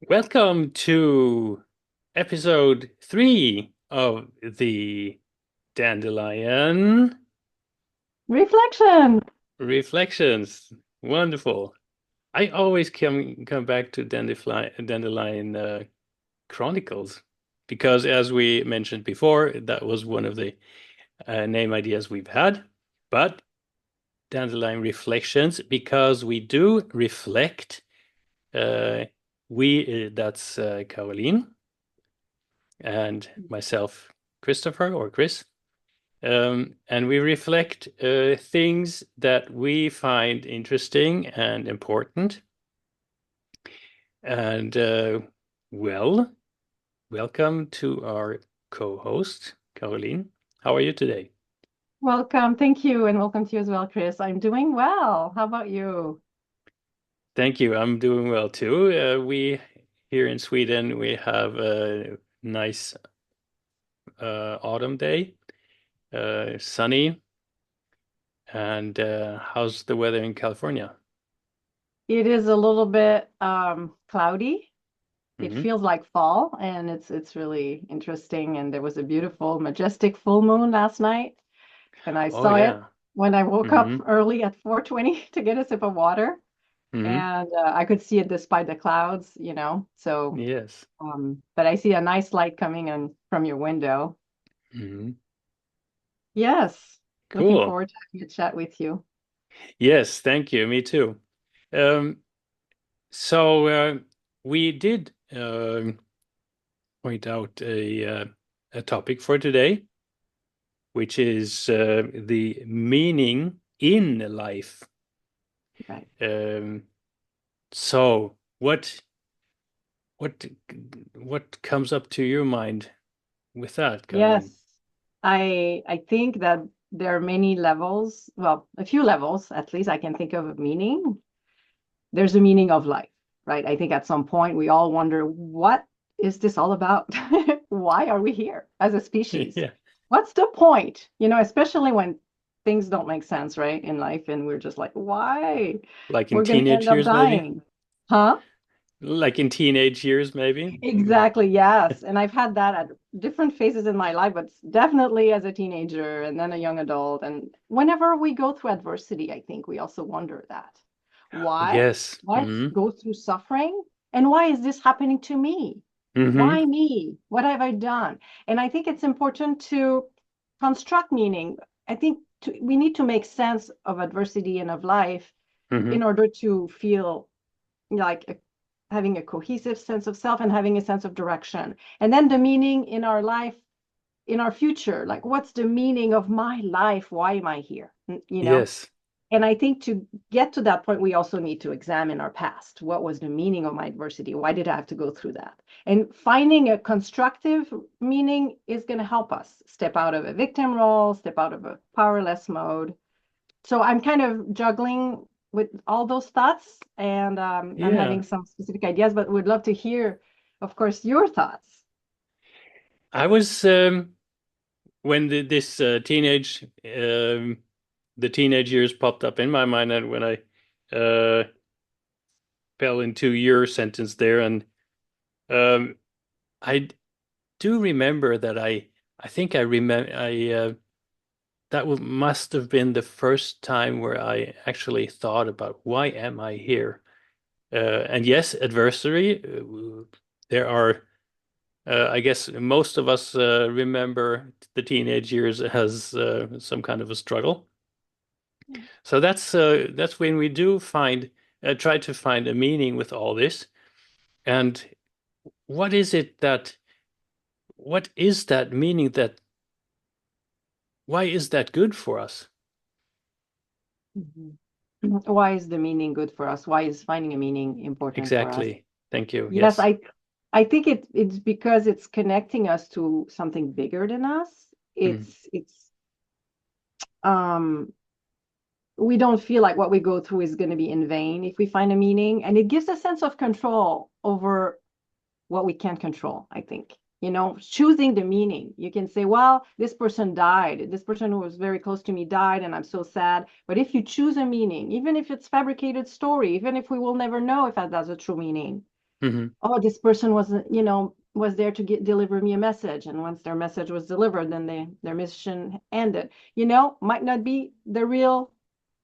Welcome to episode 3 of the Dandelion Reflection. Reflections. Wonderful. I always come back to Dandelion Chronicles because, as we mentioned before, that was one of the name ideas we've had. But Dandelion Reflections because we do reflect. Uh, we that's Caroline and myself, Christopher or Chris. And we reflect things that we find interesting and important. And well, welcome to our co-host, Caroline. How are you today? Welcome. Thank you. And welcome to you as well, Chris. I'm doing well. How about you? Thank you. I'm doing well too. We here in Sweden, we have a nice autumn day, sunny. And how's the weather in California? It is a little bit cloudy. It Hmm. feels like fall, and it's really interesting. And there was a beautiful, majestic full moon last night, and I Oh saw it yeah. when I woke up Hmm. early at 4:20 to get a sip of water, Hmm. and I could see it despite the clouds. So, Yes. but I see a nice light coming in from your window. Hmm. Yes, looking Cool. forward to having a chat with you. Yes, thank you. Me too. Um, so we did point out a topic for today, which is the meaning in life. Right. Um, so what what comes up to your mind with that, Yes, Caroline? I think that there are many levels, well, a few levels at least I can think of meaning. There's a meaning of life, right? I think at some point we all wonder, what is this all about? Why are we here as a species? Yeah, What's the point? Especially when things don't make sense, right, in life, and we're just like, why? like in We're gonna teenage end up years, maybe. dying. Huh? Like in teenage years, maybe. Exactly, yes. And I've had that at different phases in my life, but definitely as a teenager and then a young adult. And whenever we go through adversity, I think we also wonder that. Why? Yes. Why Hmm. go through suffering? And why is this happening to me? Hmm. Why me? What have I done? And I think it's important to construct meaning. I think we need to make sense of adversity and of life Hmm. in order to feel like having a cohesive sense of self and having a sense of direction. And then the meaning in our life, in our future, like what's the meaning of my life? Why am I here? You know? Yes. And I think to get to that point, we also need to examine our past. What was the meaning of my adversity? Why did I have to go through that? And finding a constructive meaning is going to help us step out of a victim role, step out of a powerless mode. So I'm kind of juggling with all those thoughts, and I'm Yeah. having some specific ideas, but would love to hear, of course, your thoughts. I was when this the teenage years popped up in my mind, and when I uh, fell into your sentence there, and um, I do remember that I think I remember I that must have been the first time where I actually thought about why am I here? And yes, adversary. There are. I guess most of us remember the teenage years as some kind of a struggle. So that's when we do find try to find a meaning with all this. And what is it that what is that meaning that why is that good for us? Mhm. Why is the meaning good for us? Why is finding a meaning important for us? Exactly. Thank you. Yes, Yes. I think it's because it's connecting us to something bigger than us. Mm. It's um we don't feel like what we go through is going to be in vain if we find a meaning, and it gives a sense of control over what we can't control, I think. Choosing the meaning. You can say, well, this person died. This person who was very close to me died, and I'm so sad. But if you choose a meaning, even if it's fabricated story, even if we will never know if that's a true meaning, Hmm. Oh, this person was there to deliver me a message, and once their message was delivered, then their mission ended. Might not be the real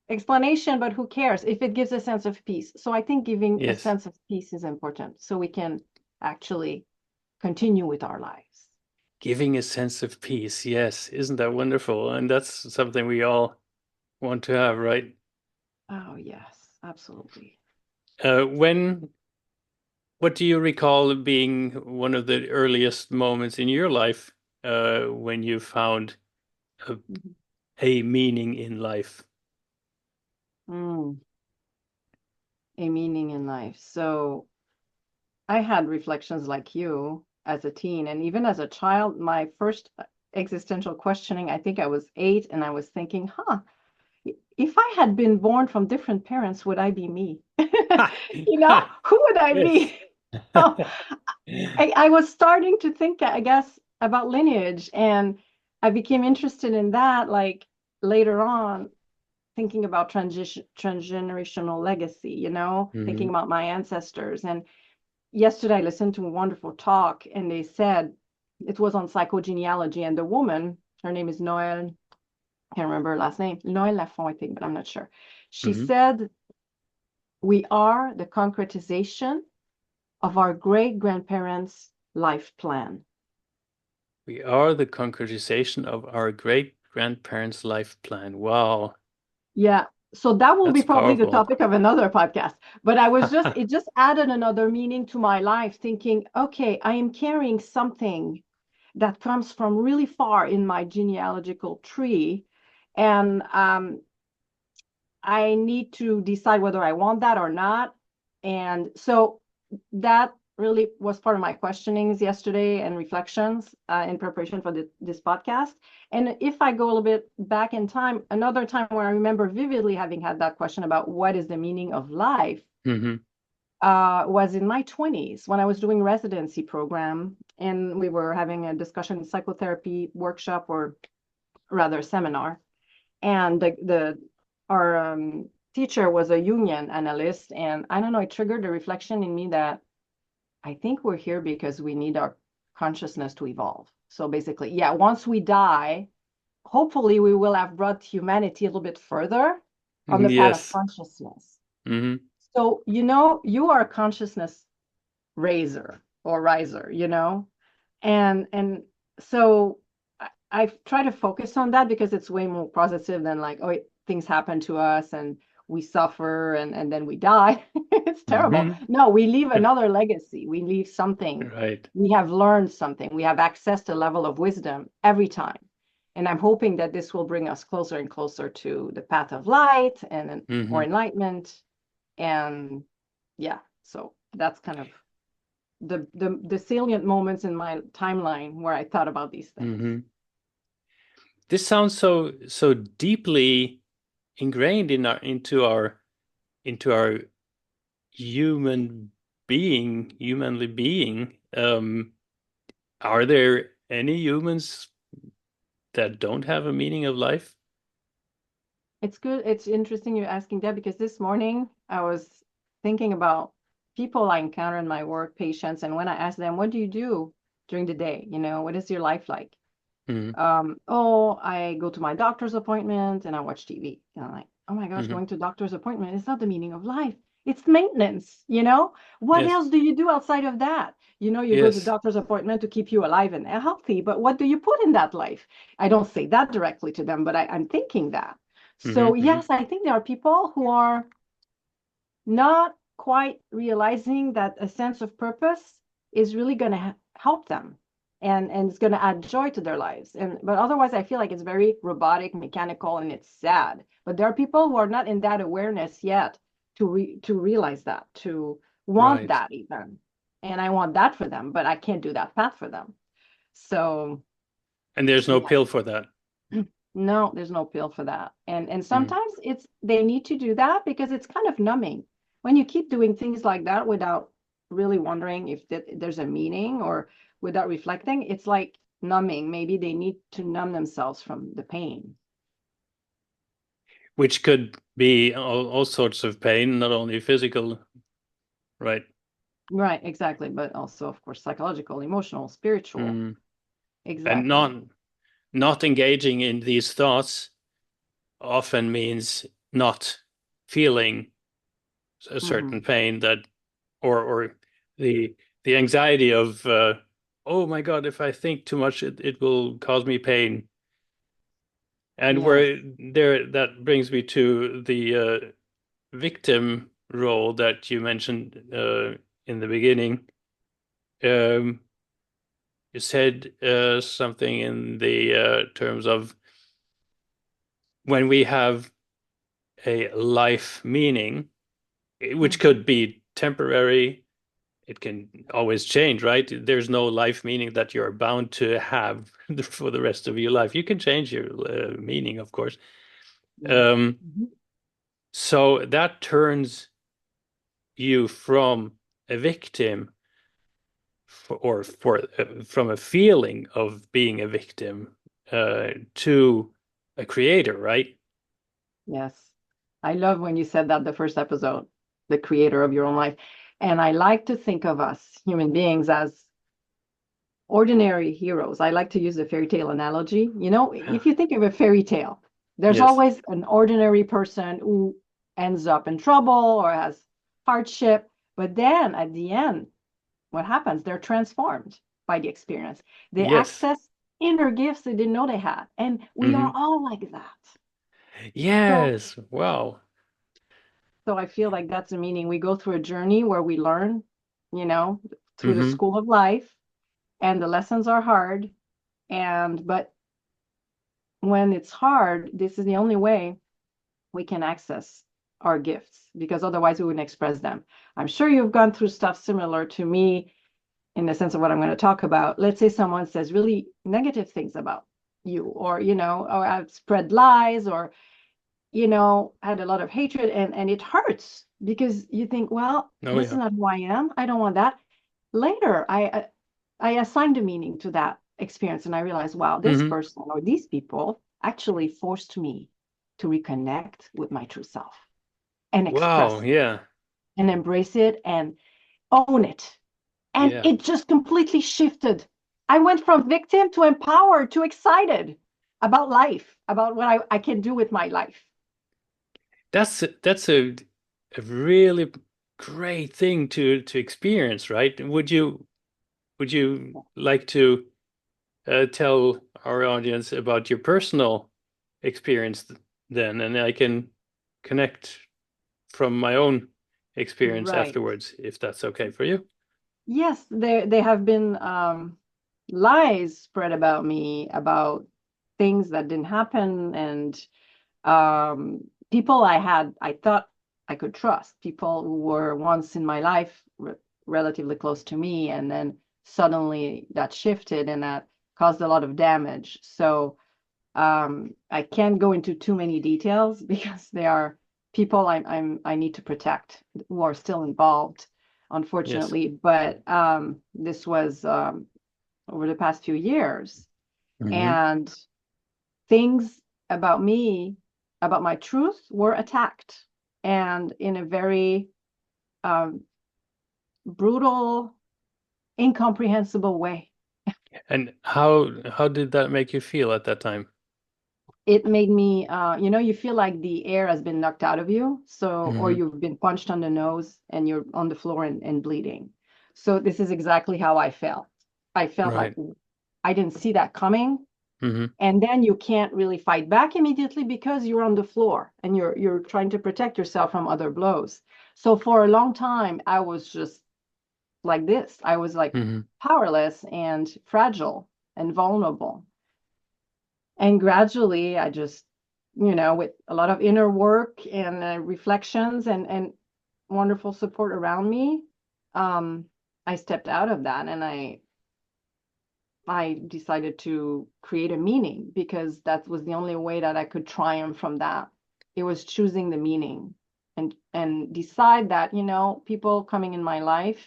explanation, but who cares if it gives a sense of peace? So I think giving a Yes. sense of peace is important so we can actually continue with our lives. Giving a sense of peace. Yes. Isn't that wonderful? And that's something we all want to have, right? Oh, yes, absolutely. When What do you recall being one of the earliest moments in your life when you found a, Mhm. a meaning in life? Mm, a meaning in life. So I had reflections like you as a teen, and even as a child, my first existential questioning, I think I was 8, and I was thinking, if I had been born from different parents, would I be me? Ha! Ha! Who would I Yes. be? So I was starting to think, I guess, about lineage, and I became interested in that, like later on, thinking about transgenerational legacy, thinking Hmm. about my ancestors. And yesterday I listened to a wonderful talk, and they said it was on psychogenealogy, and the woman, her name is Noelle, I can't remember her last name, Noelle Lafont, I think, but I'm not sure. She Hmm. said, we are the concretization of our great grandparents' life plan. We are the concretization of our great grandparents' life plan. Wow, Yeah. So that will be that's probably the powerful. topic of another podcast. But it just added another meaning to my life, thinking, okay, I am carrying something that comes from really far in my genealogical tree. And I need to decide whether I want that or not. And so that really was part of my questionings yesterday and reflections in preparation for this podcast. And if I go a little bit back in time, another time where I remember vividly having had that question about what is the meaning of life Hmm. was in my 20s when I was doing residency program, and we were having a discussion psychotherapy workshop, or rather seminar, and the our teacher was a Jungian analyst, and I don't know, it triggered a reflection in me that I think we're here because we need our consciousness to evolve. So basically, yeah, once we die, hopefully we will have brought humanity a little bit further on the path of Yes. consciousness. Hmm. So, you are a consciousness raiser or riser, and so I try to focus on that because it's way more positive than like, oh, things happen to us and we suffer and then we die. It's terrible. Hmm. No, we leave another legacy. We leave something. Right. We have learned something. We have accessed a level of wisdom every time. And I'm hoping that this will bring us closer and closer to the path of light and or Hmm. enlightenment. And yeah, so that's kind of the salient moments in my timeline where I thought about these things. Hmm. This sounds so deeply ingrained into our humanly being. Are there any humans that don't have a meaning of life? It's good. It's interesting you're asking that because this morning I was thinking about people I encounter in my work, patients, and when I ask them, what do you do during the day? What is your life like? Hmm. Oh, I go to my doctor's appointment and I watch TV. And I'm like, oh my gosh, Hmm. going to doctor's appointment is not the meaning of life. It's maintenance. What Yes. else do you do outside of that? You go to Yes. doctor's appointment to keep you alive and healthy, but what do you put in that life? I don't say that directly to them, but I'm thinking that. Hmm. So Hmm. yes, I think there are people who are not quite realizing that a sense of purpose is really going to help them and it's going to add joy to their lives, but otherwise I feel like it's very robotic, mechanical, and it's sad. But there are people who are not in that awareness yet to realize that, to want Right. that even, and I want that for them, but I can't do that path for them. So And there's no yeah. pill for that. No, there's no pill for that. And Mm. sometimes it's they need to do that because it's kind of numbing. When you keep doing things like that without really wondering if there's a meaning or without reflecting, it's like numbing. Maybe they need to numb themselves from the pain. Which could be all sorts of pain, not only physical, right? Right, exactly. But also, of course, psychological, emotional, spiritual. Mm. And Exactly. not engaging in these thoughts often means not feeling a certain Hmm. pain that or the anxiety of oh my God, if I think too much, it will cause me pain. And Yes. where there that brings me to the victim role that you mentioned in the beginning. Um, you said something in the terms of when we have a life meaning, which Hmm. could be temporary. It can always change, right? There's no life meaning that you're bound to have for the rest of your life. You can change your meaning, of course. Yes. Um, Mhm. so that turns you from a victim from a feeling of being a victim to a creator, right? Yes. I love when you said that the first episode, the creator of your own life. And I like to think of us human beings as ordinary heroes. I like to use the fairy tale analogy. You know, if you think of a fairy tale, there's Yes. always an ordinary person who ends up in trouble or has hardship. But then at the end, what happens? They're transformed by the experience. They Yes. access inner gifts they didn't know they had. And we are Hmm. all like that. So Yes. Wow. So I feel like that's the meaning. We go through a journey where we learn, you know, through the Hmm. school of life, and the lessons are hard. But when it's hard, this is the only way we can access our gifts because otherwise we wouldn't express them. I'm sure you've gone through stuff similar to me in the sense of what I'm going to talk about. Let's say someone says really negative things about you, or, or I've spread lies, or had a lot of hatred, and it hurts because you think, well, Oh this is yeah. not who I am. I don't want that. Later, I assigned a meaning to that experience and I realized, wow, this Hmm. person or these people actually forced me to reconnect with my true self and Wow. express it Yeah. and embrace it and own it. And Yeah. it just completely shifted. I went from victim to empowered to excited about life, about what I can do with my life. That's a really great thing to experience, right? Would you like to tell our audience about your personal experience then, and I can connect from my own experience Right. afterwards, if that's okay for you. Yes, there have been lies spread about me about things that didn't happen, and people I thought I could trust, people who were once in my life relatively close to me, and then suddenly that shifted and that caused a lot of damage. So I can't go into too many details because they are people I need to protect who are still involved, Yes. unfortunately. But this was over the past few years, Hmm. and things about me, about my truth, were attacked, and in a very um, brutal, incomprehensible way. And how did that make you feel at that time? It made me, you feel like the air has been knocked out of you. So, or Hmm. you've been punched on the nose and you're on the floor and bleeding. So, this is exactly how I felt. I felt like Right. I didn't see that coming. Hmm. And then you can't really fight back immediately because you're on the floor and you're trying to protect yourself from other blows. So, for a long time, I was just like this. I was like Hmm. powerless and fragile and vulnerable. And gradually, I just, with a lot of inner work and reflections and wonderful support around me, um, I stepped out of that and I decided to create a meaning because that was the only way that I could triumph from that. It was choosing the meaning and decide that, people coming in my life,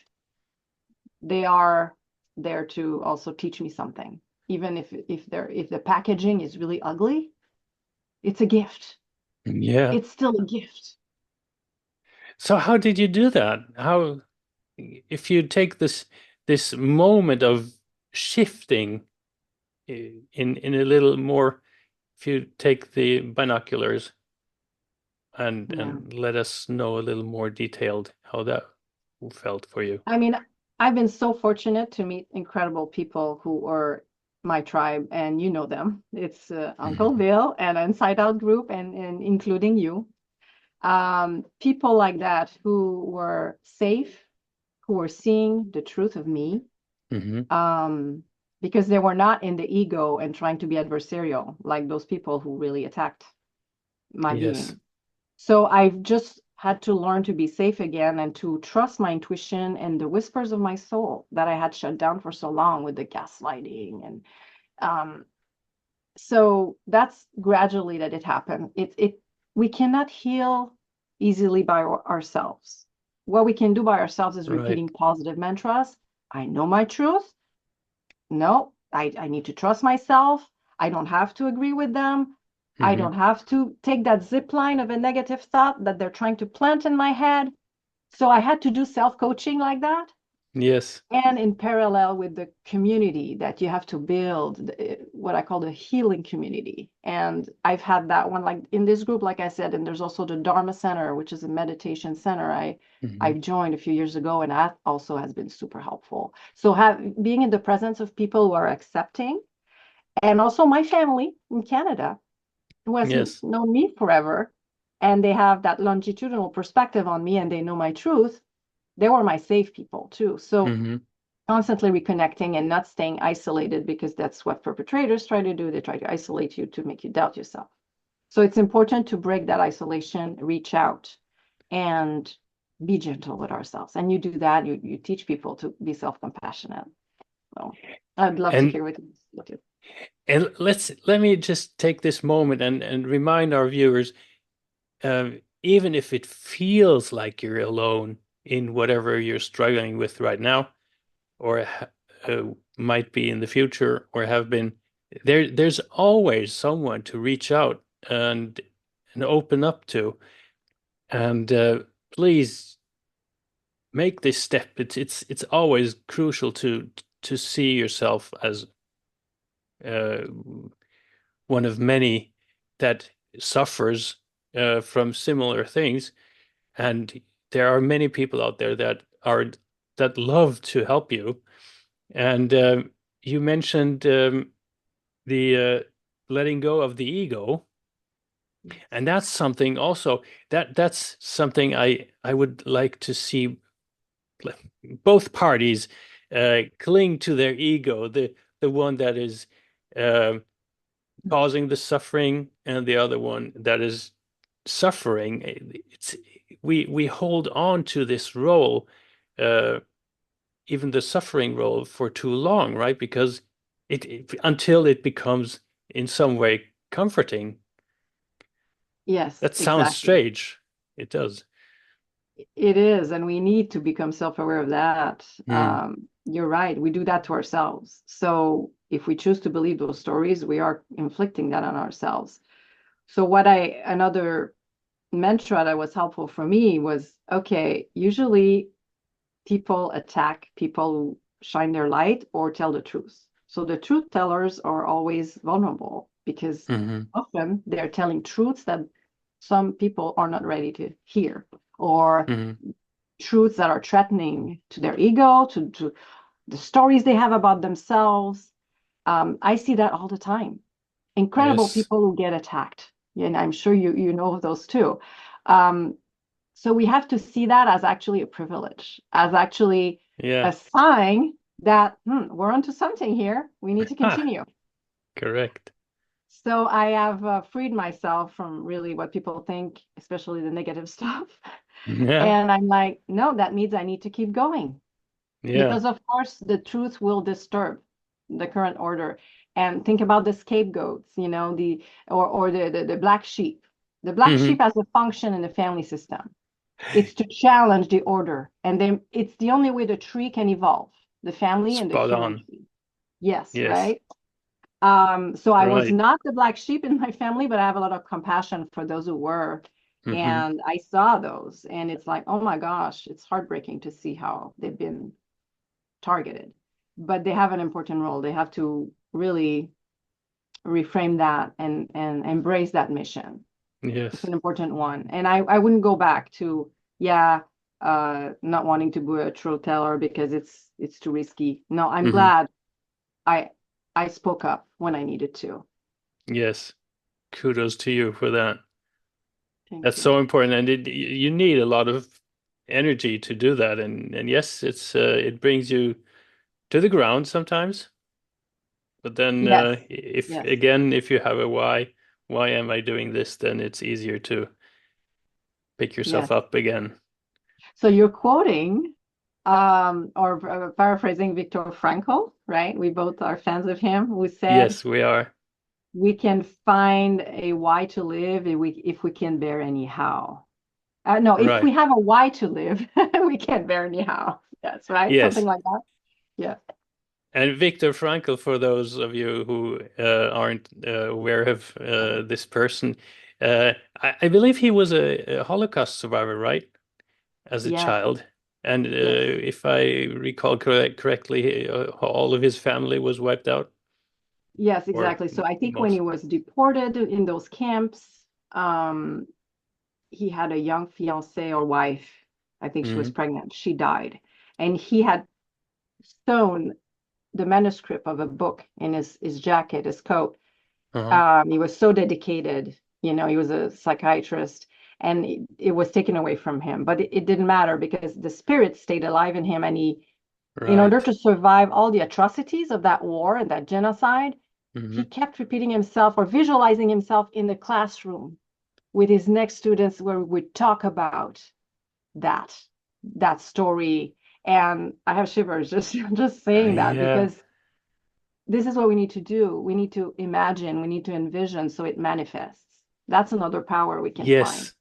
they are there to also teach me something. Even if the packaging is really ugly, it's a gift. Yeah. It's still a gift. So how did you do that? How if you take this moment of shifting in a little more, if you take the binoculars Yeah. and let us know a little more detailed how that felt for you. I mean, I've been so fortunate to meet incredible people who are my tribe, and you know them. It's Uncle Mhm. Bill and Inside Out Group, and including you. People like that who were safe, who were seeing the truth of me, Hmm. um, because they were not in the ego and trying to be adversarial, like those people who really attacked my Yes. being. So I've just had to learn to be safe again and to trust my intuition and the whispers of my soul that I had shut down for so long with the gaslighting. And um, so that's gradually that it happened. We cannot heal easily by ourselves. What we can do by ourselves is Right. repeating positive mantras. I know my truth. No, I need to trust myself. I don't have to agree with them. I Hmm. don't have to take that zip line of a negative thought that they're trying to plant in my head. So I had to do self-coaching like that. Yes. And in parallel with the community that you have to build, what I call the healing community. And I've had that one like in this group, like I said, and there's also the Dharma Center, which is a meditation center Hmm. I've joined a few years ago, and that also has been super helpful. So being in the presence of people who are accepting, and also my family in Canada, who has Yes. known me forever, and they have that longitudinal perspective on me, and they know my truth. They were my safe people too. So Hmm. constantly reconnecting and not staying isolated, because that's what perpetrators try to do. They try to isolate you to make you doubt yourself. So it's important to break that isolation, reach out, and be gentle with ourselves. And you do that, you teach people to be self-compassionate. So I'd love to And hear what you. let me just take this moment and remind our viewers, even if it feels like you're alone in whatever you're struggling with right now, or might be in the future, or have been, there's always someone to reach out and open up to. And please make this step. It's always crucial to see yourself as uh, one of many that suffers from similar things. And there are many people out there that love to help you. And you mentioned the letting go of the ego, and that's something also that's something I would like to see both parties cling to their ego, the one that is uh, causing the suffering and the other one that is suffering. It's we hold on to this role, uh, even the suffering role, for too long, right? Because until it becomes in some way comforting. Yes, That sounds exactly. strange. It does. It is, and we need to become self-aware of that. Mm. You're right. We do that to ourselves. So if we choose to believe those stories, we are inflicting that on ourselves. So another mantra that was helpful for me was, okay, usually people attack people who shine their light or tell the truth. So the truth tellers are always vulnerable because Hmm. often they're telling truths that some people are not ready to hear, or Hmm. truths that are threatening to their ego, to the stories they have about themselves. I see that all the time. Incredible Yes. people who get attacked. And I'm sure you know those too. Um, so we have to see that as actually a privilege, as actually Yeah. a sign that we're onto something here. We need to Ah, continue. correct. So I have freed myself from really what people think, especially the negative stuff. Yeah. And I'm like, no, that means I need to keep going. Yeah. Because of course the truth will disturb the current order. And think about the scapegoats, or the black sheep. The black Hmm. sheep has a function in the family system. It's to challenge the order. And then it's the only way the tree can evolve, the family and the Spot human on. tree. Yes, Yes. right? So I was Right. not the black sheep in my family, but I have a lot of compassion for those who were. Hmm. And I saw those, and it's like, oh my gosh, it's heartbreaking to see how they've been targeted. But they have an important role. They have to really reframe that and embrace that mission. It's Yes. an important one. And I wouldn't go back to, yeah, not wanting to be a truth teller because it's too risky. No, I'm Hmm. glad I I spoke up when I needed to. Yes. Kudos to you for that. Thank That's you. so important, and you need a lot of energy to do that. And yes, it brings you to the ground sometimes. But then, Yes, if yes, again, if you have a why am I doing this? Then it's easier to pick yourself yes. up again. So you're quoting or paraphrasing Viktor Frankl, right? We both are fans of him, who said, Yes, we are. we can find a why to live if we can bear anyhow. No, if we Right. have a why to live, we can bear anyhow. That's right. Something Yes. like that. Yeah. And Viktor Frankl, for those of you who aren't aware of this person, I believe he was a Holocaust survivor, right? As a Yes. child. And Yes. if I recall correctly, all of his family was wiped out, Yes, or exactly. So I think when he most. was deported in those camps, he had a young fiance or wife. I think she was Hmm. pregnant. She died. And he had sewn the manuscript of a book in his jacket, his coat. Uh-huh. He was so dedicated. He was a psychiatrist, and it was taken away from him. But it didn't matter because the spirit stayed alive in him, and in order Right. to survive all the atrocities of that war and that genocide, he Hmm. kept repeating himself or visualizing himself in the classroom with his next students, where we would talk about that that story. And I have shivers just saying that, Yeah. because this is what we need to do. We need to imagine, we need to envision so it manifests. That's another power we can find. Yes.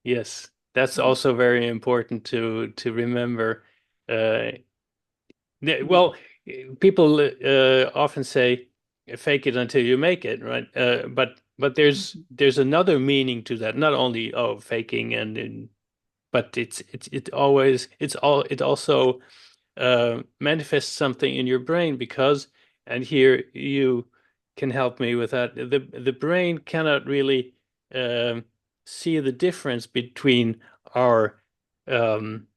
Yes. That's also very important to remember. Uh, Yeah. well, people often say, "Fake it until you make it," right? But there's another meaning to that. Not only faking and but it also manifests something in your brain because, and here you can help me with that. The brain cannot really um, see the difference between our um,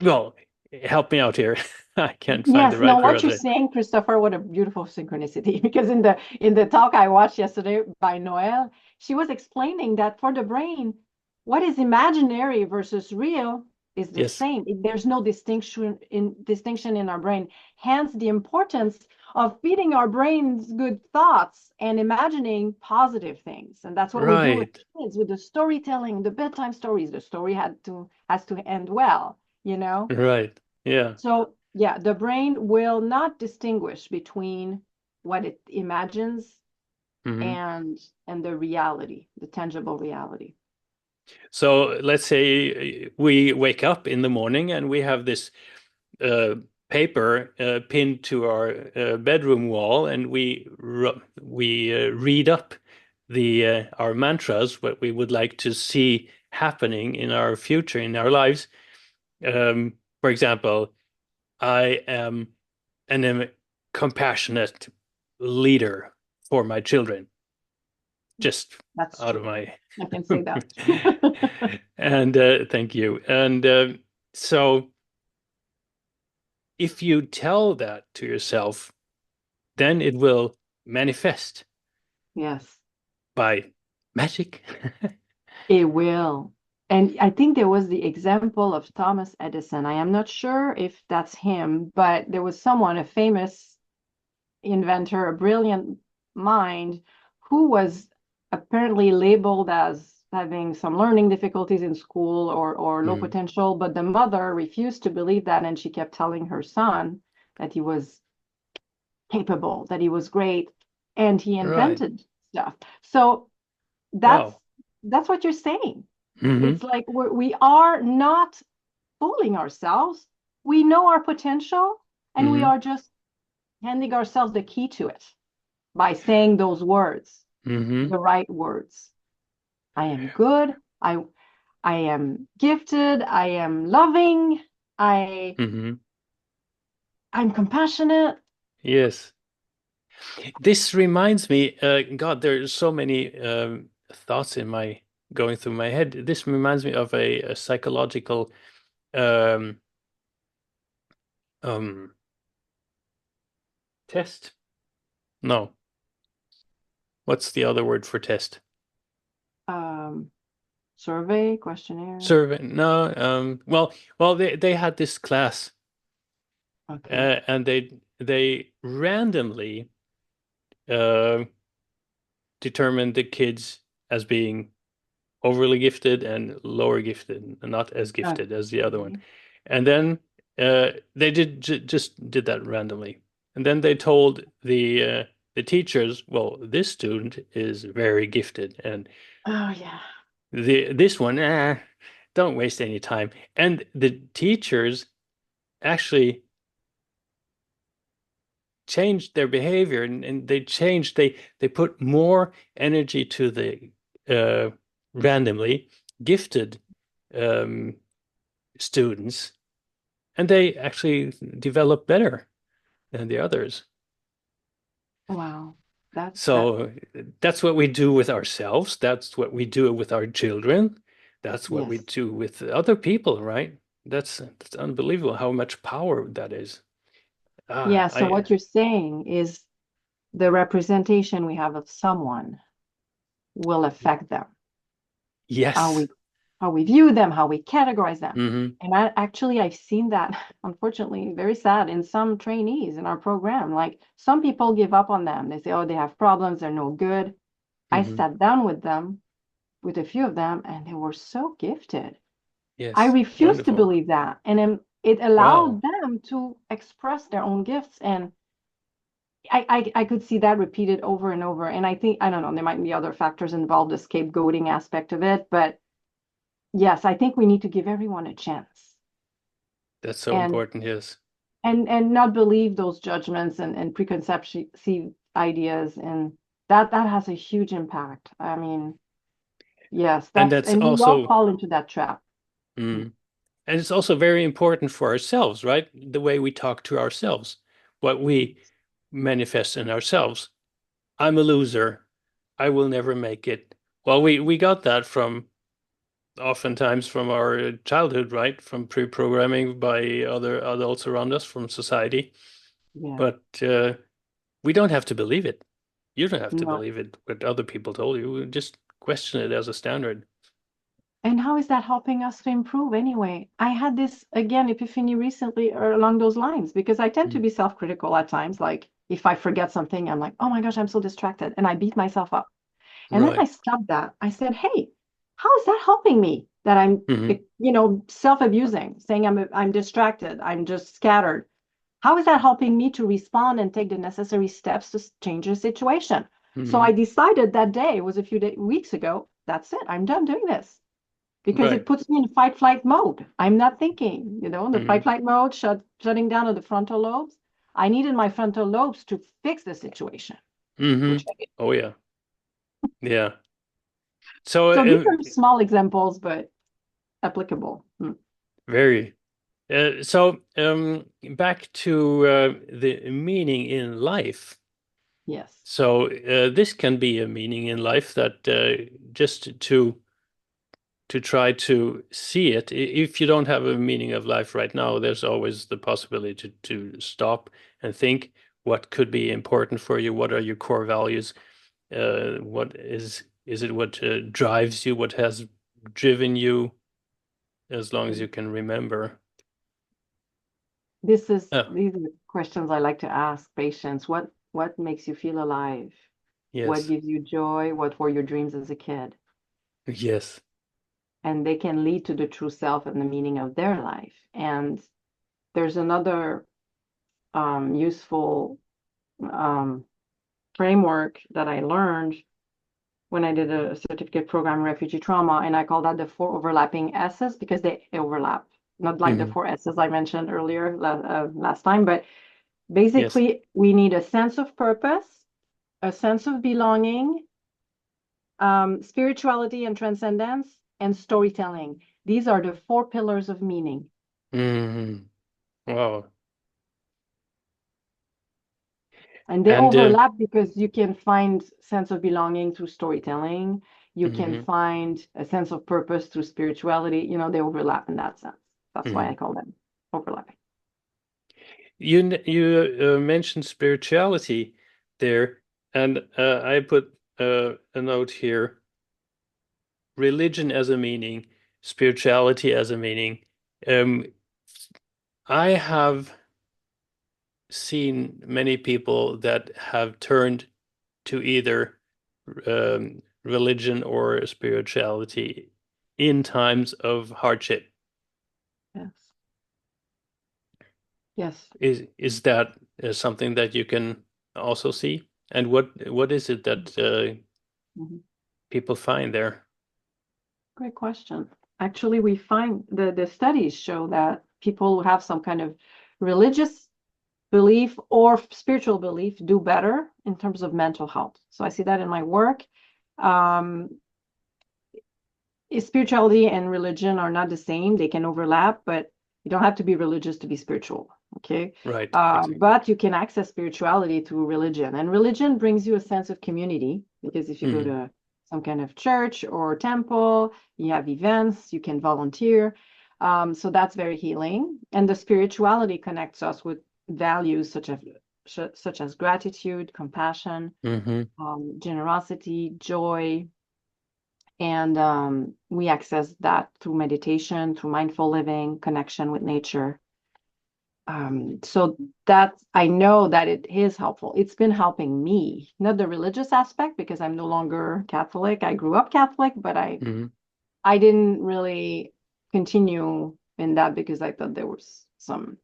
well, help me out here. I can't find the Yes, no, right what word you're there. saying, Christopher, what a beautiful synchronicity. Because in the talk I watched yesterday by Noelle, she was explaining that for the brain, what is imaginary versus real is the Yes, same. There's no distinction in our brain. Hence the importance of feeding our brains good thoughts and imagining positive things. And that's what we do with right, kids, with the storytelling, the bedtime stories. The story has to end well, you know? right, yeah. So, yeah, the brain will not distinguish between what it imagines Hmm. and the reality, the tangible reality. So let's say we wake up in the morning and we have this uh, paper pinned to our bedroom wall, and we read up the our mantras, what we would like to see happening in our future, in our lives. For example, I am a compassionate leader for my children. Just That's out of true. my I can say that. and thank you. And so if you tell that to yourself, then it will manifest Yes, by magic. it will. And I think there was the example of Thomas Edison. I am not sure if that's him, but there was someone, a famous inventor, a brilliant mind, who was apparently labeled as having some learning difficulties in school or low Mm, potential, but the mother refused to believe that, and she kept telling her son that he was capable, that he was great, and he right. invented stuff. So that's Wow. that's what you're saying. Hmm. It's like we are not fooling ourselves. We know our potential, and we Hmm. are just handing ourselves the key to it by saying those words, Hmm. the right words. I am good. I am gifted. I am loving. I Hmm. I'm compassionate. Yes. This reminds me, God, there are so many thoughts in my going through my head. This reminds me of a psychological um, um, test. No, what's the other word for test? Um, Survey, questionnaire. Survey. No. Well, they had this class, Okay. and they randomly uh, determined the kids as being overly gifted and lower gifted, and not as gifted as the other one. Okay. And then they just did that randomly. And then they told the teachers, well, this student is very gifted, and Oh yeah. this one, don't waste any time. And the teachers actually changed their behavior, and they put more energy to the randomly gifted um, students, and they actually develop better than the others. Wow. That So that's what we do with ourselves. That's what we do with our children. That's what we yes. do with other people, right? That's unbelievable how much power that is. Ah, Yeah, so what you're saying is the representation we have of someone will affect them, how yes. we how we view them, how we categorize them. Hmm. And I've seen that, unfortunately, very sad in some trainees in our program. Like some people give up on them. They say, oh, they have problems, they're no good. I Hmm. sat down with them, with a few of them, and they were so gifted. I Yes. refused to Wonderful. believe that. And then it allowed Wow. them to express their own gifts. And I could see that repeated over and over. And I think, I don't know, there might be other factors involved, the scapegoating aspect of it. But yes, I think we need to give everyone a chance That's so and important. Yes. not believe those judgments and preconceived ideas. And that has a huge impact. I mean, yes, And that's, that's and we all also, fall into that trap. mm, and it's also very important for ourselves, right? The way we talk to ourselves, what we manifest in ourselves. I'm a loser. I will never make it. Well, we got that from oftentimes from our childhood, right? From pre-programming by other adults around us, from society. Yeah. But we don't have to believe it. You don't have to No. believe it what other people told you. Just question it as a standard. And how is that helping us to improve anyway? I had this again epiphany recently or along those lines because I tend to Mm. be self-critical at times. Like if I forget something, I'm like, oh my gosh, I'm so distracted. And I beat myself up. And then I Right. stopped that. I said, hey, how is that helping me that I'm, Hmm. self-abusing, saying I'm distracted, I'm just scattered. How is that helping me to respond and take the necessary steps to change the situation? So Hmm. I decided that day, it was a few weeks ago, that's it. I'm done doing this because it Right. puts me in fight flight mode. I'm not thinking, the Hmm. fight flight mode, shutting down of the frontal lobes. I needed my frontal lobes to fix the situation, Hmm. which I did. Oh yeah. Yeah. So So these are small examples, but applicable. very. Back to the meaning in life. Yes. So this can be a meaning in life that just to try to see it. If you don't have a meaning of life right now, there's always the possibility to stop and think what could be important for you. What are your core values? What is it what drives you? What has driven you as long as you can remember? Oh, These are questions I like to ask patients. What makes you feel alive? What yes. gives you joy? What were your dreams as a kid? Yes. And they can lead to the true self and the meaning of their life. And there's another useful um, framework that I learned when I did a certificate program in refugee trauma, and I call that the four overlapping S's because they overlap. Not like the Hmm. four S's I mentioned earlier last time, but Yes. basically we need a sense of purpose, a sense of belonging, spirituality and transcendence, and storytelling. These are the four pillars of meaning. Mm. Wow. And they And overlap because you can find sense of belonging through storytelling. You can mhm, find a sense of purpose through spirituality. You know, they overlap in that sense. That's why I mhm. call them overlapping. You mentioned spirituality there, and I put a note here: religion as a meaning, spirituality as a meaning. Um, I have seen many people that have turned to either religion or spirituality in times of hardship. Yes. Yes. Is that something that you can also see? And what is it that Mhm. people find there? Great question. Actually, we find the studies show that people who have some kind of religious belief or spiritual belief do better in terms of mental health. So I see that in my work. Um, Spirituality and religion are not the same. They can overlap, but you don't have to be religious to be spiritual. Okay. Right, exactly. But you can access spirituality through religion, and religion brings you a sense of community because if you go Hmm. to some kind of church or temple, you have events, you can volunteer. So that's very healing. And the spirituality connects us with values such as gratitude, compassion, Hmm. generosity, joy, and we access that through meditation, through mindful living, connection with nature. So that I know that it is helpful. It's been helping me, not the religious aspect because I'm no longer Catholic. I grew up Catholic, but I Hmm. I didn't really continue in that because I thought there was some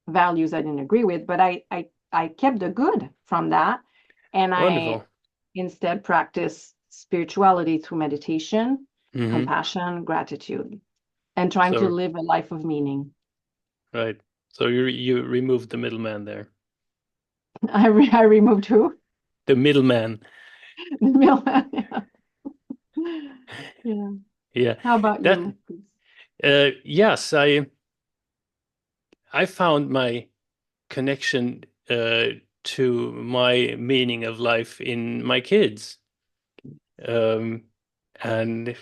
values I didn't agree with. But I kept the good from that, and I Wonderful. instead practice spirituality through meditation, Hmm. compassion, gratitude, and trying to So, live a life of meaning. right. So you removed the middleman there. I removed who? The middleman. The mailman. Yeah. Yeah. Yeah. How about That you, please? yes, I found my connection to my meaning of life in my kids. Um, and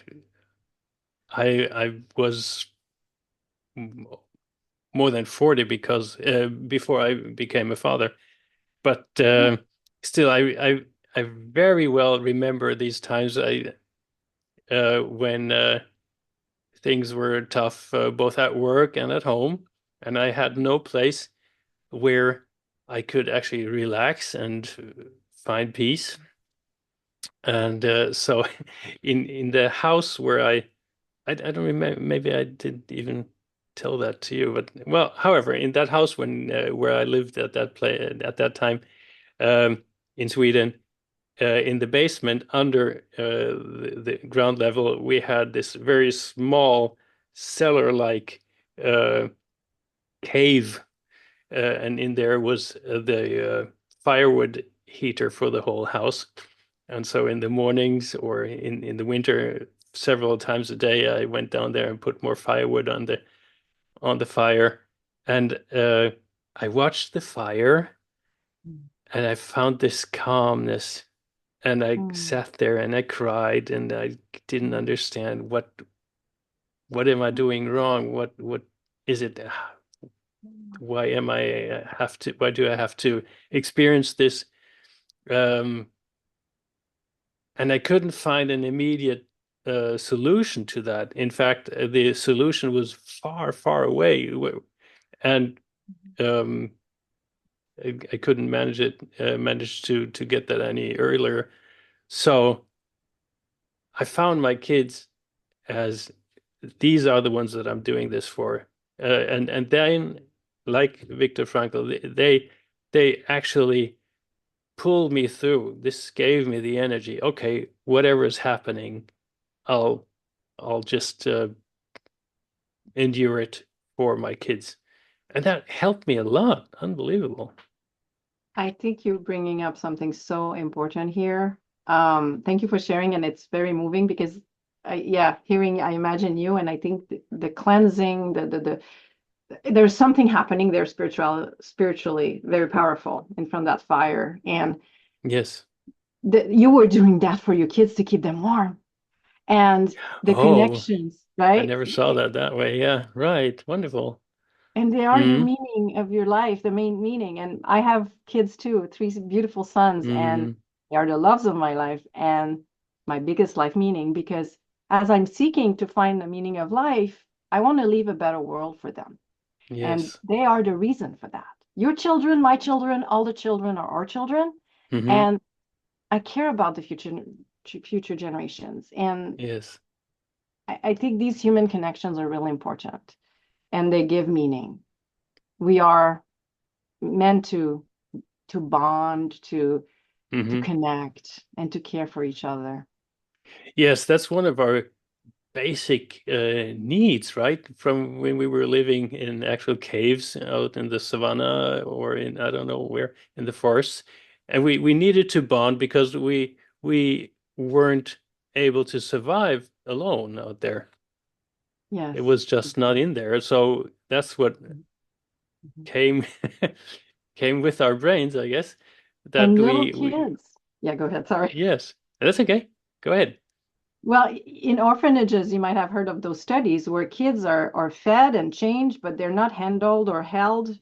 I was more than 40 because before I became a father. But still, I very well remember these times when things were tough, both at work and at home, and I had no place where I could actually relax and find peace. And so, in the house where I don't remember, maybe I didn't even tell that to you, but well, however, in that house where I lived at that time in Sweden, in the basement under the ground level, we had this very small cellar-like uh, cave, and in there was the firewood heater for the whole house. And so in the mornings or in the winter, several times a day, I went down there and put more firewood on the fire, and I watched the fire, and I found this calmness. And I Mm, sat there and I cried and I didn't mm, understand what am I doing wrong? What is it? Why am I have to? Why do I have to experience this? Um, and I couldn't find an immediate solution to that. In fact, the solution was far, far away, and um, I couldn't manage to get that any earlier. So I found my kids as these are the ones that I'm doing this for. And then, like Viktor Frankl, they actually pulled me through. This gave me the energy. Okay, whatever is happening, I'll I'll just endure it for my kids, and that helped me a lot. Unbelievable. I think you're bringing up something so important here. Thank you for sharing, and it's very moving because, yeah, hearing, I imagine you, and I think the cleansing, there's something happening there spiritually, very powerful in front of that fire, and Yes. you were doing that for your kids to keep them warm, and the Oh, connections, I right? never saw that way. Yeah, right. Wonderful. And they are your Mm, meaning of your life, the main meaning. And I have kids too, three beautiful sons, and mm, they are the loves of my life and my biggest life meaning because as I'm seeking to find the meaning of life, I want to leave a better world for them. And yes. they are the reason for that. Your children, my children, all the children are our children. Hmm. And I care about the future generations. And Yes. I think these human connections are really important and they give meaning. We are meant to bond, to Hmm. connect, and to care for each other. Yes, that's one of our basic needs, right? From when we were living in actual caves out in the savannah or in I don't know where in the forest, and we needed to bond because we weren't able to survive alone out there. It Yes. was just not in there. So that's what Mhm. came came with our brains, I guess. That And little we kids. Yeah, go ahead. Sorry. yes, that's okay. Go ahead. Well, in orphanages, you might have heard of those studies where kids are fed and changed, but they're not handled or held,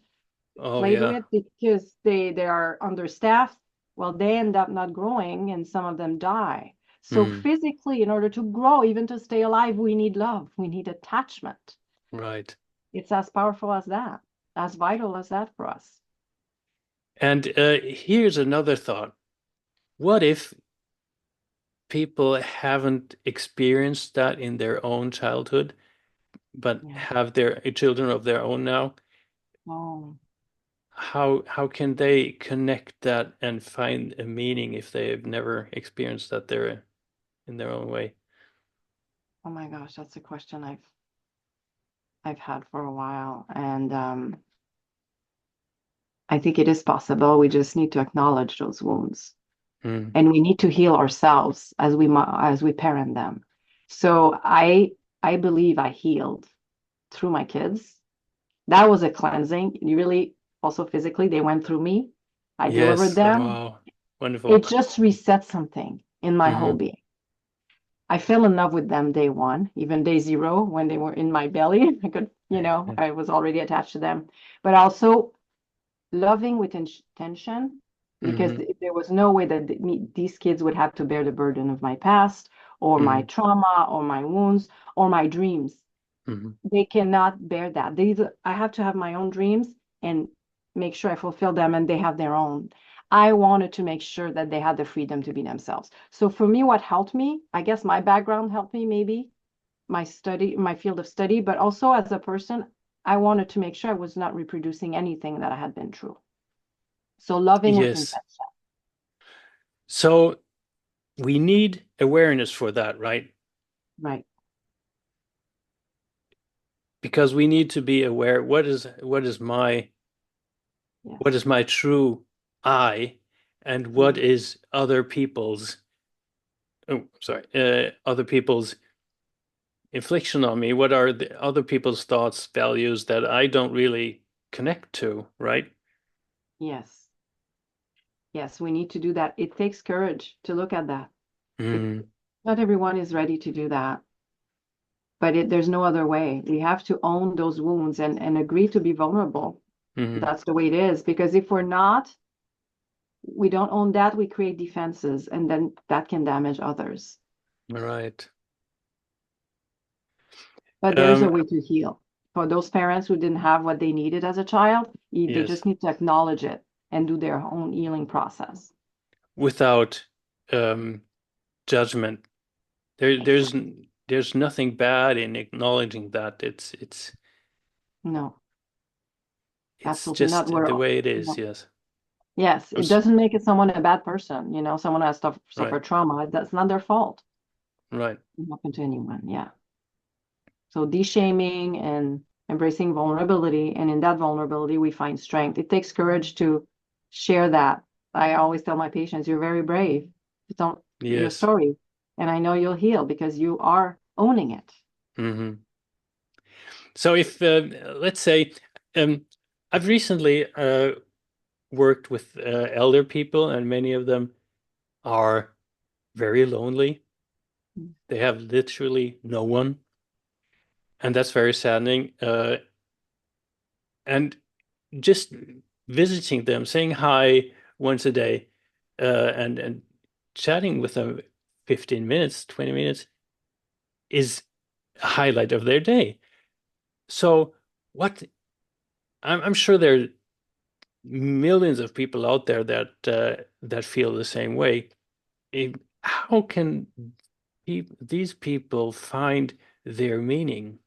Oh played yeah. with because they are understaffed. Well, they end up not growing and some of them die. So Hmm. physically, in order to grow, even to stay alive, we need love, we need attachment. Right. It's as powerful as that, as vital as that for us. And here's another thought. What if people haven't experienced that in their own childhood, but Yeah. have their children of their own now? Oh, How can they connect that and find a meaning if they've never experienced that there in their own way? oh my gosh, that's a question I've had for a while, and I think it is possible. We just need to acknowledge those wounds, Hmm. and we need to heal ourselves as we parent them. So I believe I healed through my kids. That was a cleansing. You really also physically they went through me. I delivered Yes. them. Wow. It Wonderful. just reset something in my whole Hmm. being. I fell in love with them day one, even day zero when they were in my belly. I could, I was already attached to them, but also loving with intention because Hmm. there was no way that these kids would have to bear the burden of my past or my Hmm. trauma or my wounds or my dreams. Hmm. They cannot bear that. I have to have my own dreams and make sure I fulfill them and they have their own. I wanted to make sure that they had the freedom to be themselves. So for me, what helped me, I guess my background helped me, maybe my field of study, but also as a person, I wanted to make sure I was not reproducing anything that I had been through. So loving with Yes. intention. So we need awareness for that, right? Right. Because we need to be aware what Yes. is my true I and what Mhm. is other people's other people's infliction on me, what are the other people's thoughts, values that I don't really connect to, right? Yes. Yes, we need to do that. It takes courage to look at that. It Mm, Not everyone is ready to do that, but there's no other way. We have to own those wounds and agree to be vulnerable. mm, That's the way it is. Because if we're not, we don't own that, we create defenses, and then that can damage others. right. But there's a Um, way to heal. For those parents who didn't have what they needed as a child, they yes, just need to acknowledge it and do their own healing process. without judgment. There, there's Exactly. there's nothing bad in acknowledging that. No, It's absolutely not. just the way it is. No. Yes. Yes, I'm it doesn't make it someone a bad person. Someone who has right, suffered trauma. That's not their fault. right. It happened to anyone. Yeah. So de-shaming and embracing vulnerability, and in that vulnerability, we find strength. It takes courage to share that. I always tell my patients, "You're very brave. Just don't your Yes. story, and I know you'll heal because you are owning it. Hmm. So if let's say um, I've recently worked with elder people, and many of them are very lonely. They have literally no one, and that's very saddening. And just visiting them, saying hi once a day, and chatting with them 15 minutes, 20 minutes is a highlight of their day. So what I'm sure there are millions of people out there that feel the same way. How can these people find their meaning?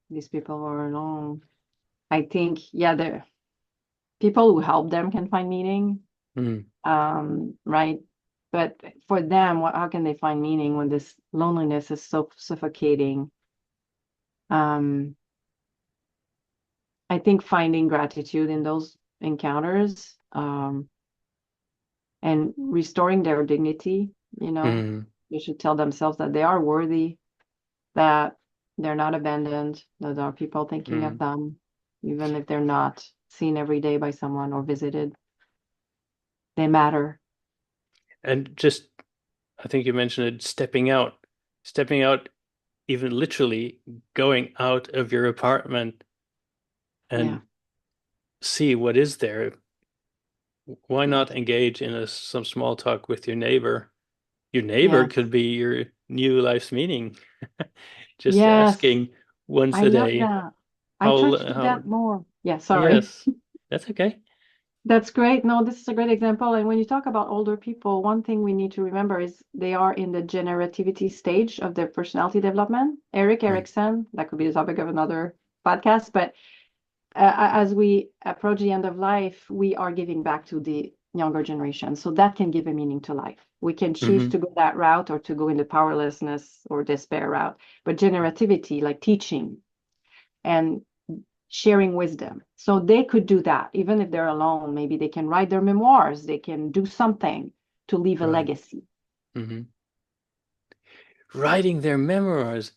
These people are alone. I think, yeah, the people who help them can find meaning, Mm, right? But for them, how can they find meaning when this loneliness is so suffocating? Um, I think finding gratitude in those encounters, and restoring their dignity, mm, they should tell themselves that they are worthy, that they're not abandoned, that there are people thinking of mm. them, even if they're not seen every day by someone or visited. They matter. And just, I think you mentioned it, stepping out, even literally going out of your apartment Yeah. and see what is there. Why not Yes. engage in some small talk with your neighbor? Your neighbor Yes. could be your new life's meaning. Just Yes. asking once I a love day, that. I try to do how, that more. Yeah, sorry. yes, that's okay. That's great. No, this is a great example. And when you talk about older people, one thing we need to remember is they are in the generativity stage of their personality development. Eric Mm, Erickson, that could be the topic of another podcast, but as we approach the end of life, we are giving back to the younger generation. So that can give a meaning to life. We can choose hmm to go that route or to go in the powerlessness or despair route. But generativity, like teaching and sharing wisdom. So they could do that, even if they're alone. Maybe they can write their memoirs, they can do something to leave a Right. legacy. Hmm. Writing their memoirs.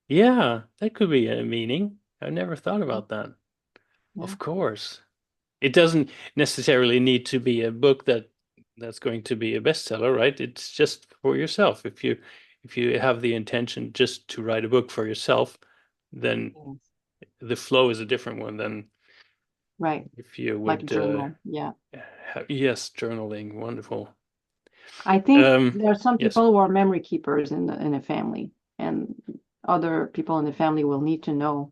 Yeah, that could be a meaning. I never thought about that. Yeah. Of course. It doesn't necessarily need to be a book that's going to be a bestseller, right? It's just for yourself. If you have the intention just to write a book for yourself, then Yes. the flow is a different one than Right. if you Like a would journal. Yeah. yes, journaling, wonderful. I think there are some Yes. people who are memory keepers in a family, and other people in the family will need to know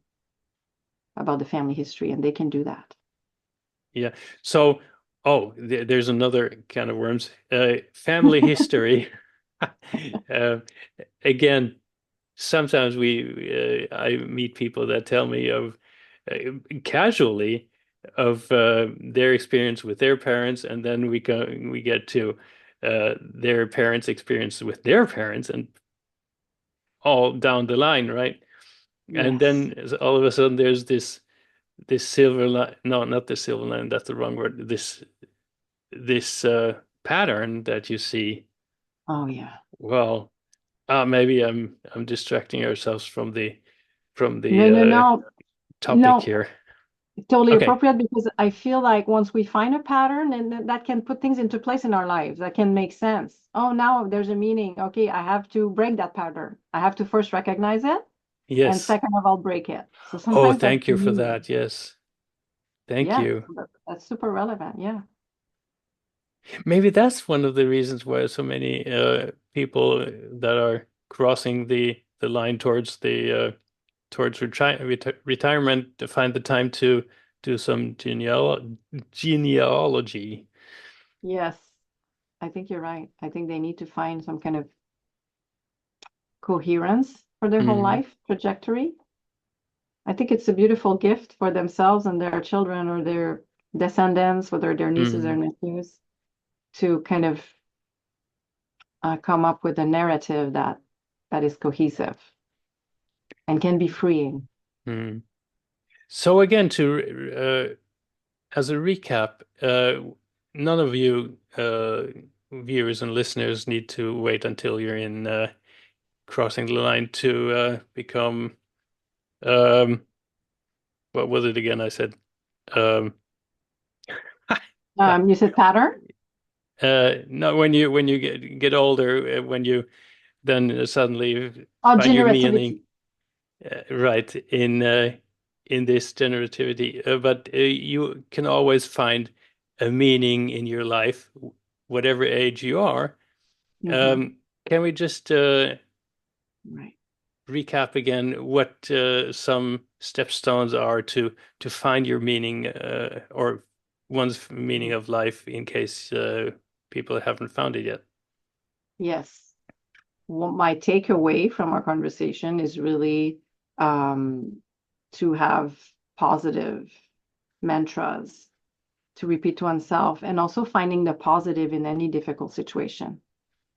about the family history, and they can do that. Yeah. So, oh, there's another kind of worms. Family history. Uh, again, sometimes I meet people that tell me of casually of their experience with their parents, and then we get to their parents' experience with their parents, and all down the line, right? And Yes. then all of a sudden there's this silver line. No, not the silver line. That's the wrong word. This pattern that you see. Oh, yeah. Well, maybe I'm distracting ourselves from No, no, the no. topic No, here. totally Okay. appropriate because I feel like once we find a pattern and that can put things into place in our lives, that can make sense. Oh, now there's a meaning. Okay, I have to break that pattern. I have to first recognize it, and Yes. second of all, break it. So Oh, sometimes that's thank the you for meaning. that. Yes. Thank Yeah, you. that's super relevant. Yeah. Maybe that's one of the reasons why so many people that are crossing the line towards the towards retirement to find the time to do some genealogy. Yes, I think you're right. I think they need to find some kind of coherence for their whole Hmm. life trajectory. I think it's a beautiful gift for themselves and their children or their descendants, whether their nieces or Hmm. nephews, to kind of come up with a narrative that is cohesive and can be freeing. Hmm. So again, to as a recap, none of you viewers and listeners need to wait until you're in crossing the line to become um, what was it again? I said um, You said pattern? no, when you get older, when you then suddenly Oh, find your meaning generativity. right in this generativity, but you can always find a meaning in your life, whatever age you are. Hmm. Can we just Right. recap again what some stepstones are to find your meaning or one's meaning Mhm. of life in case people haven't found it yet? Yes. Well, my takeaway from our conversation is really um, to have positive mantras to repeat to oneself and also finding the positive in any difficult situation.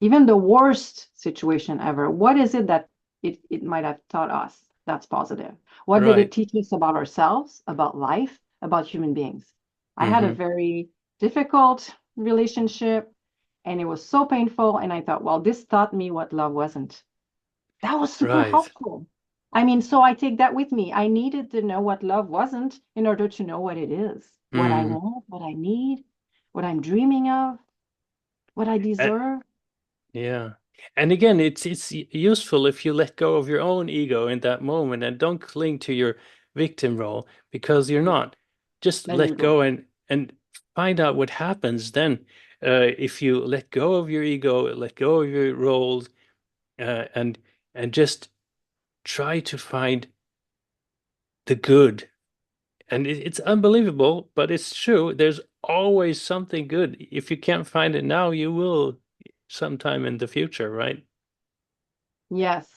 Even the worst situation ever, what is it that it might have taught us that's positive? What did it Right. teach us about ourselves, about life, about human beings? I had a Hmm. very difficult relationship and it was so painful. And I thought, well, this taught me what love wasn't. That was super Right. helpful. I mean, so I take that with me. I needed to know what love wasn't in order to know what it is, what I Mm. want, what I need, what I'm dreaming of, what I deserve. Yeah. And again, it's useful if you let go of your own ego in that moment and don't cling to your victim role because you're Yeah, not. Just letting let go. go and find out what happens then. If you let go of your ego, let go of your roles, and just try to find the good. And it's unbelievable, but it's true. There's always something good. If you can't find it now, you will sometime in the future, right? Yes.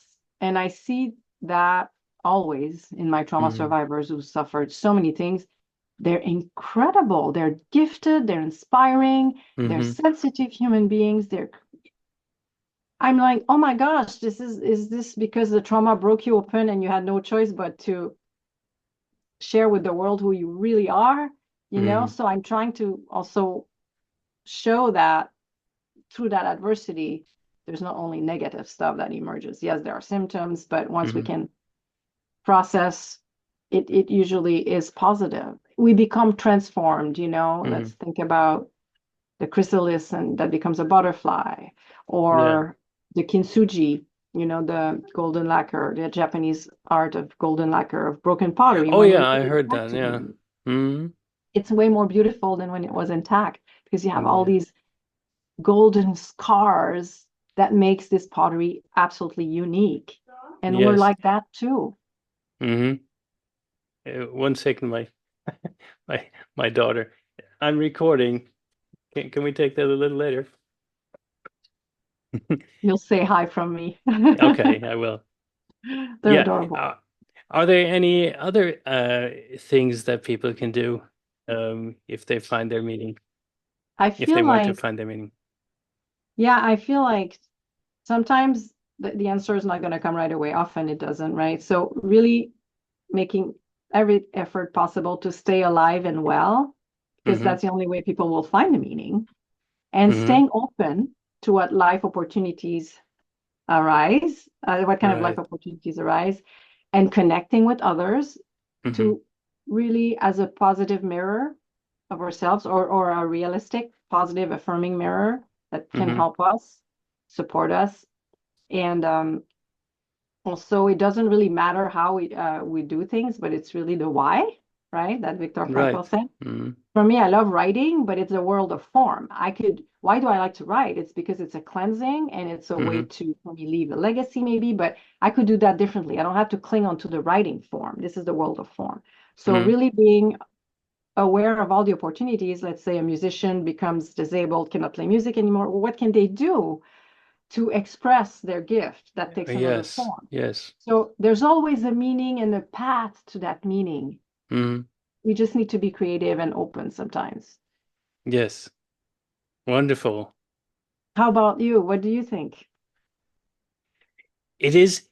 And I see that always in my trauma Mm-hmm. survivors who suffered so many things. They're incredible. They're gifted. They're inspiring. They're Mm-hmm. sensitive human beings. I'm like, oh my gosh, is this because the trauma broke you open and you had no choice but to share with the world who you really are, you know? Mm-hmm. So I'm trying to also show that through that adversity, there's not only negative stuff that emerges. Yes, there are symptoms, but once we Mm-hmm. can process, it usually is positive. We become transformed, you know. Mm-hmm. Let's think about the chrysalis and that becomes a butterfly, Yeah. or the kintsugi, you know, the golden lacquer, the Japanese art of golden lacquer of broken pottery. Oh When we yeah, I put it heard back that. Yeah. together, Mm-hmm. it's way more beautiful than when it was intact because you have all Yeah. these golden scars that makes this pottery absolutely unique. And we're Yes. like that too. Mm-hmm. 1 second, my daughter. I'm recording. Can we take that a little later? You'll say hi from me. Okay, I will. They're Yeah. adorable. Are there any other things that people can do if they find their meaning, I if they feel want to like, find their meaning? yeah, I feel like sometimes the answer is not going to come right away. Often it doesn't, right? So really making every effort possible to stay alive and well, because Mm-hmm. that's the only way people will find the meaning, and Mm-hmm. staying open to what life opportunities arise, what kind of life Right. opportunities arise, and connecting with others Mm-hmm. to really as a positive mirror of ourselves, or a realistic, positive, affirming mirror that can Mm-hmm. help us, support us. And also, it doesn't really matter how we do things, but it's really the why, right? That Viktor Frankl Right. said. Mm-hmm. For me, I love writing, but it's a world of form. Why do I like to write? It's because it's a cleansing and it's a way Mm-hmm. to, for me, leave a legacy maybe, but I could do that differently. I don't have to cling on to the writing form. This is the world of form. So Mm-hmm. really being aware of all the opportunities. Let's say a musician becomes disabled, cannot play music anymore. What can they do to express their gift that takes another Yes. form? Yes. So there's always a meaning and a path to that meaning. Mm-hmm. We just need to be creative and open sometimes. Yes. Wonderful. How about you? What do you think? It is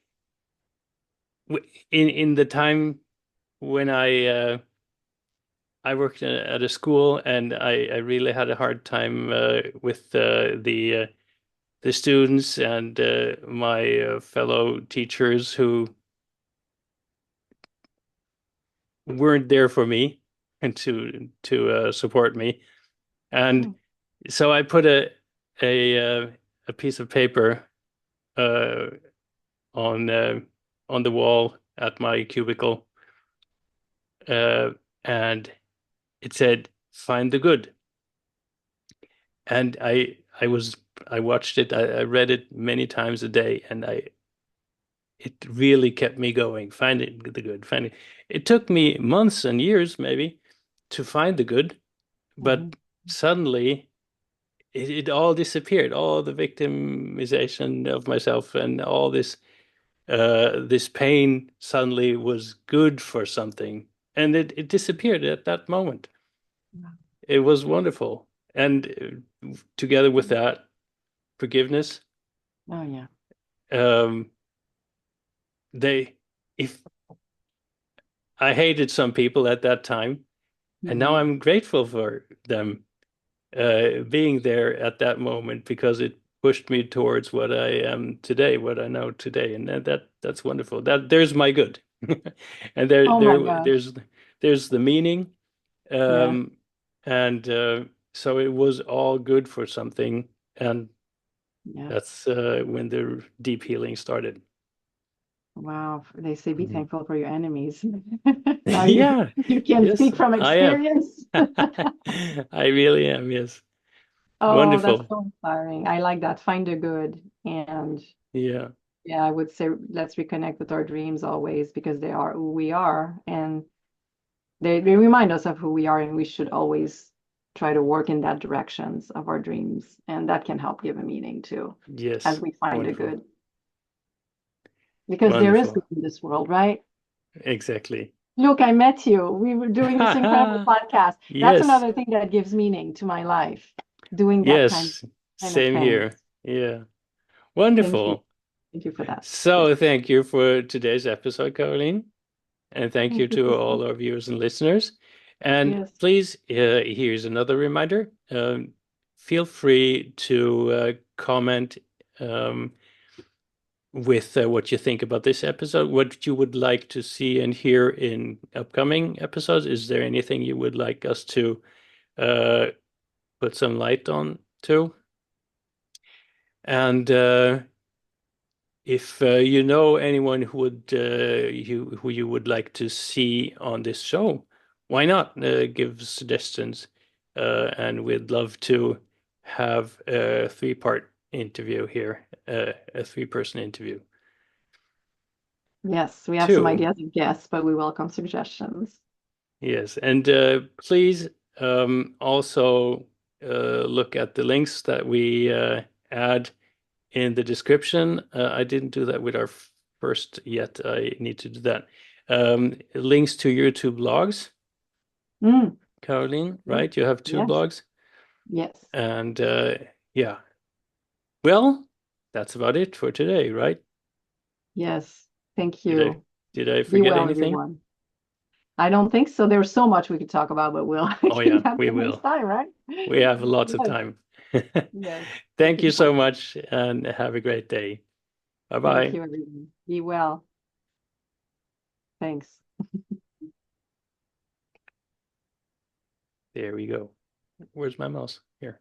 in the time when I worked at a school, and I really had a hard time with the students and my fellow teachers who weren't there for me and to support me. And Mm, so I put a piece of paper uh, on on the wall at my cubicle, uh, and it said, "Find the good." And I watched it. I read it many times a day, and I it really kept me going. Finding the good. Finding it took me months and years maybe to find the good, mhm. but suddenly it all disappeared. All the victimization of myself and all this pain suddenly was good for something, and it disappeared at that moment. It was wonderful, and together with that, forgiveness. Oh yeah. Um, they, if I hated some people at that time, and now Mhm. I'm grateful for them being there at that moment because it pushed me towards what I am today, what I know today, and that's wonderful. That there's my good, and Oh my gosh. there's the meaning, Yeah. um, and so it was all good for something, and Yeah. that's when the deep healing started. Wow. They say be Mhm. thankful for your enemies. Now you Yeah, you can yes, speak from I am. experience. I really am. Yes, Oh, that's wonderful. so inspiring. I like that. Find the good. And Yeah, yeah, I would say let's reconnect with our dreams always because they are who we are. And they remind us of who we are, and we should always try to work in that directions of our dreams. And that can help give a meaning too, as yes, we find the wonderful, good. Because there is wonderful. good in this world, right? Exactly. Look, I met you. We were doing this incredible podcast. That's Yes, another thing that gives meaning to my life, doing that yes, kind of same thing. here. Yeah, Thank you. wonderful. Thank you for that. Yes. So thank you for today's episode, Caroline, and thank you Thank you, to Christine. all our viewers and listeners. And Yes. please, here's another reminder. Feel free to comment um, with what you think about this episode, what you would like to see and hear in upcoming episodes. Is there anything you would like us to uh, put some light on too? And if you know anyone who would who you would like to see on this show, why not give suggestions? And we'd love to have a three-part interview here, a three-person interview Yes, we have some too. ideas of guests, but we welcome suggestions. Yes, and please also look at the links that we add in the description. I didn't do that with our first yet. I need to do that. Links to your two blogs, Mm, Caroline, okay. right? You have two Yes. blogs. Yes. And yeah, well, that's about it for today, right? Yes. Thank Did I you. did I Be forget well, anything? everyone. I don't think so. There's so much we could talk about, but we'll Oh keep yeah, that we for next will. time, right? We have lots of Yes. time. Yes. Thank Thank you you so much. so much and have a great day. Bye Thank bye. you, everyone. Be well. Thanks. There we go. Where's my mouse? Here.